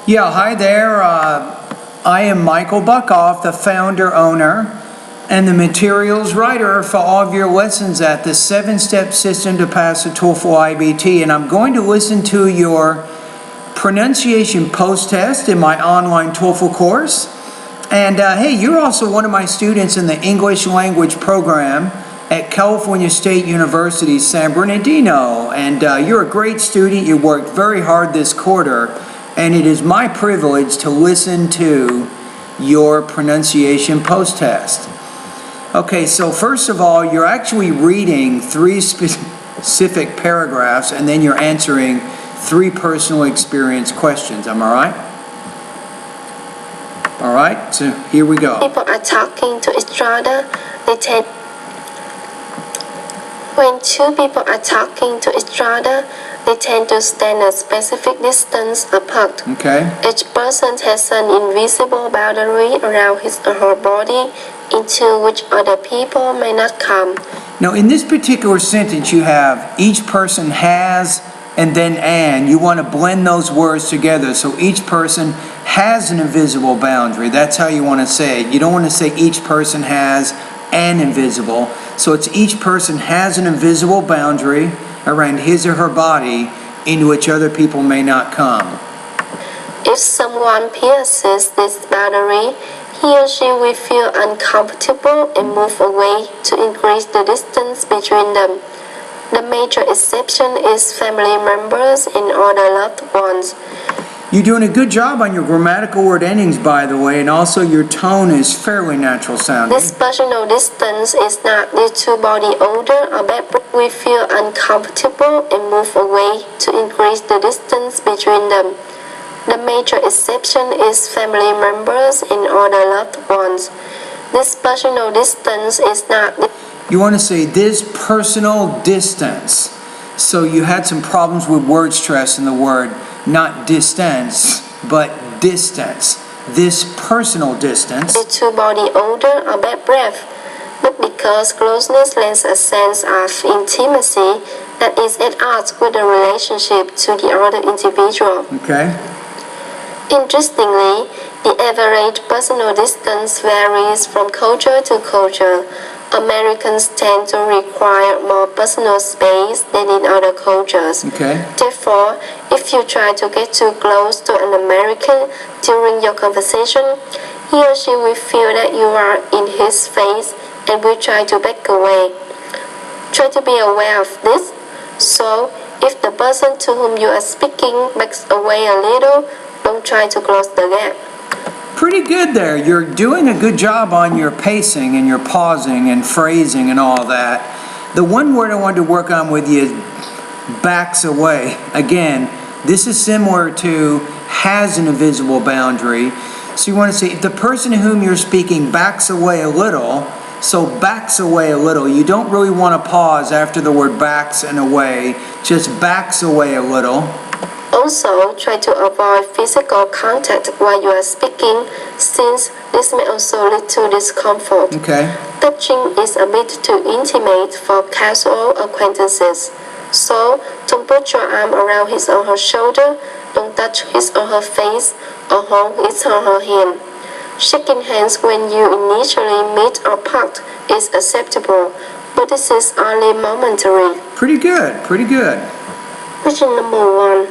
Yeah, hi there. I am Michael Buckoff, the founder, owner, and the materials writer for all of your lessons at the 7-step system to pass the TOEFL iBT. And I'm going to listen to your pronunciation post-test in my online TOEFL course. And hey, you're also one of my students in the English language program at California State University, San Bernardino. And you're a great student. You worked very hard this quarter. And it is my privilege to listen to your pronunciation post-test. Okay, so first of all, you're actually reading 3 specific paragraphs and then you're answering 3 personal experience questions. Am I right? All right, so here we go. People are talking to each other. When 2 people are talking to each other, they tend to stand a specific distance apart. Okay. Each person has an invisible boundary around his or her body into which other people may not come. Now, in this particular sentence, you have each person has and then and. You want to blend those words together. So each person has an invisible boundary. That's how you want to say it. You don't want to say each person has an invisible. So it's each person has an invisible boundary around his or her body in which other people may not come. If someone pierces this boundary, he or she will feel uncomfortable and move away to increase the distance between them. The major exception is family members and other loved ones. You're doing a good job on your grammatical word endings, by the way, and also your tone is fairly natural sounding. This personal distance is not due to body odor or bad breath. We feel uncomfortable and move away to increase the distance between them. The major exception is family members and other loved ones. This personal distance is not... You want to say this personal distance. So you had some problems with word stress in the word, not distance, but distance. This personal distance. Due to body odor or bad breath, but because closeness lends a sense of intimacy that is at odds with the relationship to the other individual. Okay. Interestingly, the average personal distance varies from culture to culture. Americans tend to require more personal space than in other cultures. Okay. Therefore, if you try to get too close to an American during your conversation, he or she will feel that you are in his face and will try to back away. Try to be aware of this. So, if the person to whom you are speaking backs away a little, don't try to close the gap. Pretty good there. You're doing a good job on your pacing and your pausing and phrasing and all that. The one word I wanted to work on with you is backs away. Again, this is similar to has an invisible boundary. So you want to say if the person to whom you're speaking backs away a little, so backs away a little. You don't really want to pause after the word backs and away, just backs away a little. Also, try to avoid physical contact while you are speaking, since this may also lead to discomfort. Okay. Touching is a bit too intimate for casual acquaintances. So, don't put your arm around his or her shoulder, don't touch his or her face, or hold his or her hand. Shaking hands when you initially meet or part is acceptable, but this is only momentary. Pretty good, pretty good. Question number 1.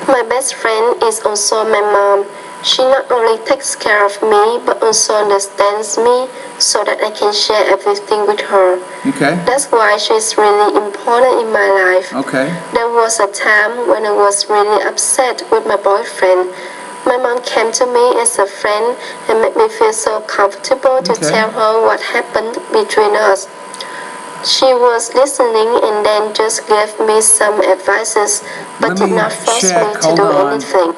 My best friend is also my mom. She not only takes care of me, but also understands me so that I can share everything with her. Okay. That's why she's really important in my life. Okay. There was a time when I was really upset with my boyfriend. My mom came to me as a friend and made me feel so comfortable to tell her what happened between us. She was listening and then just gave me some advices, but did not force me to do anything.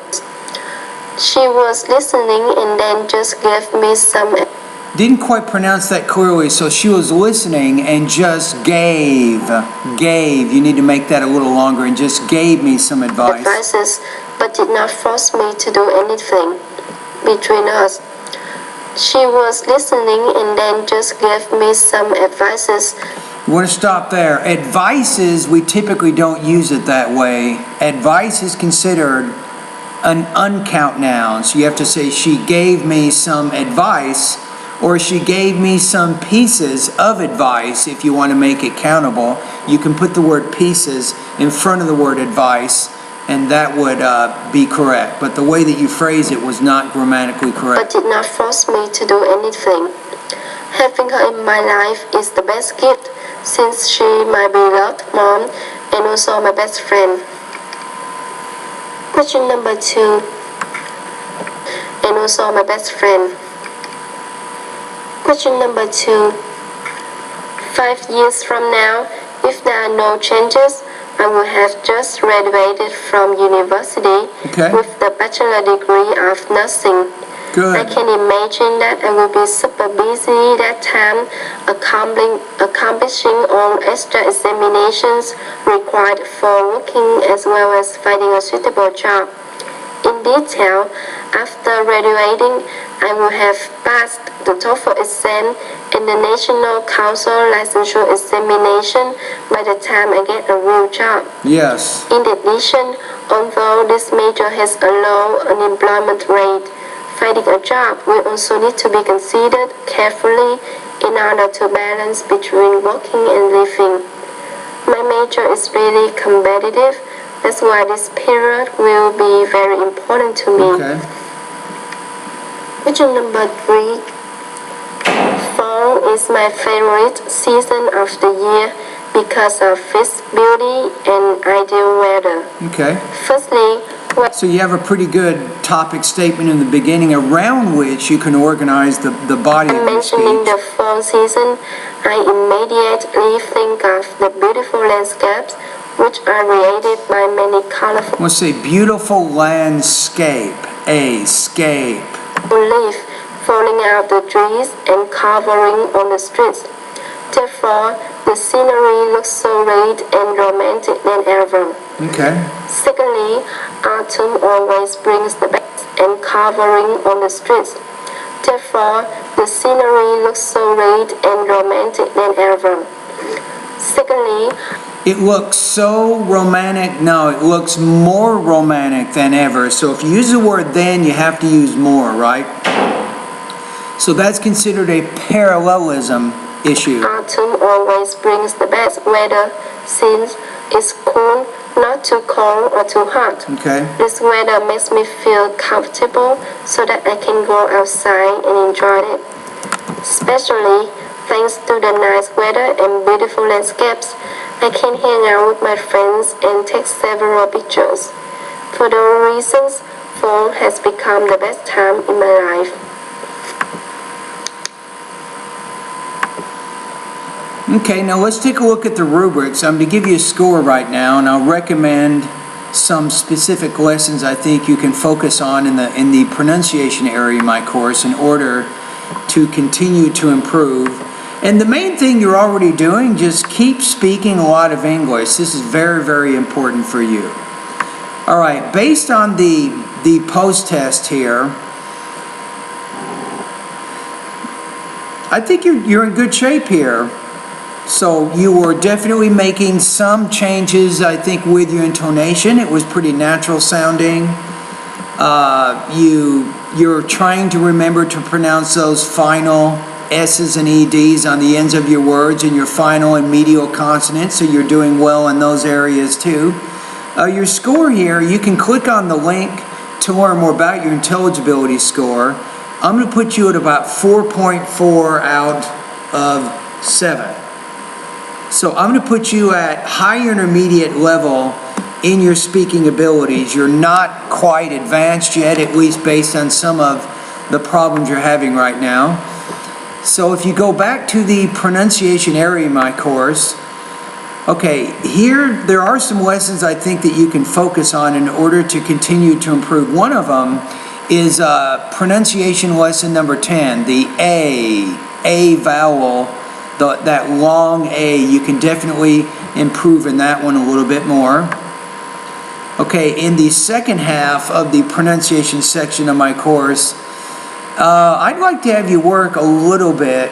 She was listening and then just gave me some... Didn't quite pronounce that clearly, so she was listening and just gave. You need to make that a little longer, and just gave me some advice. Advices, but did not force me to do anything between us. She was listening and then just gave me some advices. You want to stop there. Advices, we typically don't use it that way. Advice is considered an uncount noun. So you have to say, she gave me some advice, or she gave me some pieces of advice. If you want to make it countable, you can put the word pieces in front of the word advice, and that would be correct. But the way that you phrase it was not grammatically correct. But did not force me to do anything. Having her in my life is the best gift, since she my beloved mom and also my best friend. Question number 2. And also my best friend. Question number 2. 5 years from now, if there are no changes, I will have just graduated from university with the bachelor degree of nursing. Good. I can imagine that I will be super busy that time, accomplishing all extra examinations required for working as well as finding a suitable job. In detail, after graduating, I will have passed the TOEFL exam and the National Council licensure examination by the time I get a real job. Yes. In addition, although this major has a low unemployment rate, finding a job will also need to be considered carefully in order to balance between working and living. My major is really competitive. That's why this period will be very important to me. Okay. Question number 3. Fall is my favorite season of the year because of its beauty and ideal weather. Okay. Firstly, so you have a pretty good topic statement in the beginning around which you can organize the body of your speech. Mentioning the fall season, I immediately think of the beautiful landscapes which are created by many colorful Let's say beautiful landscape, scape. leaves falling out the trees and covering on the streets. Therefore, the scenery looks so red and romantic than ever. Okay. Secondly, autumn always brings the best and covering on the streets. Therefore, the scenery looks so red and romantic than ever. Secondly, it looks so romantic. No, it looks more romantic than ever. So if you use the word then, you have to use more, right? So that's considered a parallelism issue. Autumn always brings the best weather since it's cool, not too cold or too hot. Okay. This weather makes me feel comfortable so that I can go outside and enjoy it. Especially thanks to the nice weather and beautiful landscapes, I can hang out with my friends and take several pictures. For those reasons, fall has become the best time in my life. Okay, now let's take a look at the rubrics. I'm going to give you a score right now, and I'll recommend some specific lessons I think you can focus on in the pronunciation area of my course in order to continue to improve. And the main thing you're already doing, just keep speaking a lot of English. This is very, very important for you. All right, based on the post-test here, I think you're in good shape here. So you were definitely making some changes, I think, with your intonation. It was pretty natural sounding. You're trying to remember to pronounce those final S's and EDs on the ends of your words and your final and medial consonants, so you're doing well in those areas too. Your score here, you can click on the link to learn more about your intelligibility score. I'm going to put you at about 4.4 out of 7. So I'm going to put you at high intermediate level in your speaking abilities. You're not quite advanced yet, at least based on some of the problems you're having right now. So if you go back to the pronunciation area of my course, okay, here there are some lessons I think that you can focus on in order to continue to improve. One of them is pronunciation lesson number 10, the A vowel. That long A, you can definitely improve in that one a little bit more. Okay, in the second half of the pronunciation section of my course, I'd like to have you work a little bit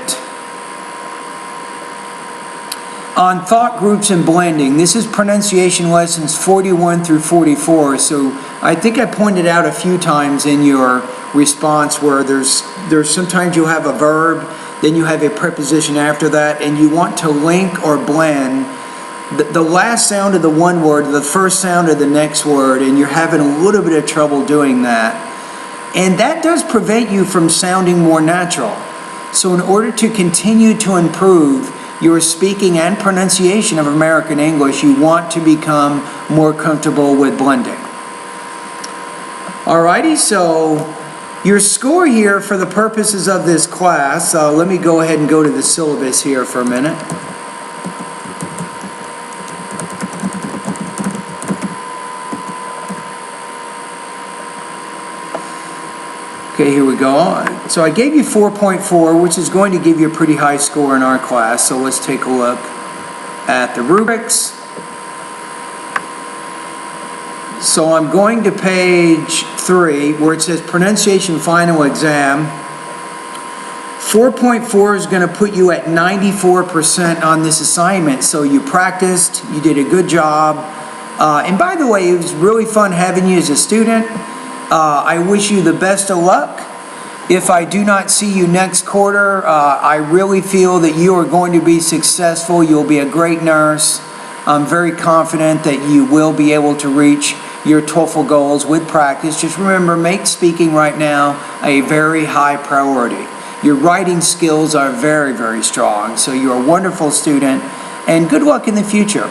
On thought groups and blending, this is pronunciation lessons 41 through 44. So I think I pointed out a few times in your response where there's sometimes you have a verb, then you have a preposition after that, and you want to link or blend the last sound of the one word, the first sound of the next word, and you're having a little bit of trouble doing that. And that does prevent you from sounding more natural. So in order to continue to improve your speaking and pronunciation of American English, you want to become more comfortable with blending. Alrighty, so your score here for the purposes of this class, let me go ahead and go to the syllabus here for a minute. Okay, here we go. So I gave you 4.4, which is going to give you a pretty high score in our class. So let's take a look at the rubrics. So I'm going to page 3, where it says Pronunciation Final Exam. 4.4 is going to put you at 94% on this assignment. So you practiced, you did a good job. And by the way, it was really fun having you as a student. I wish you the best of luck. If I do not see you next quarter, I really feel that you are going to be successful. You'll be a great nurse. I'm very confident that you will be able to reach your TOEFL goals with practice. Just remember, make speaking right now a very high priority. Your writing skills are very, very strong. So you're a wonderful student, and good luck in the future.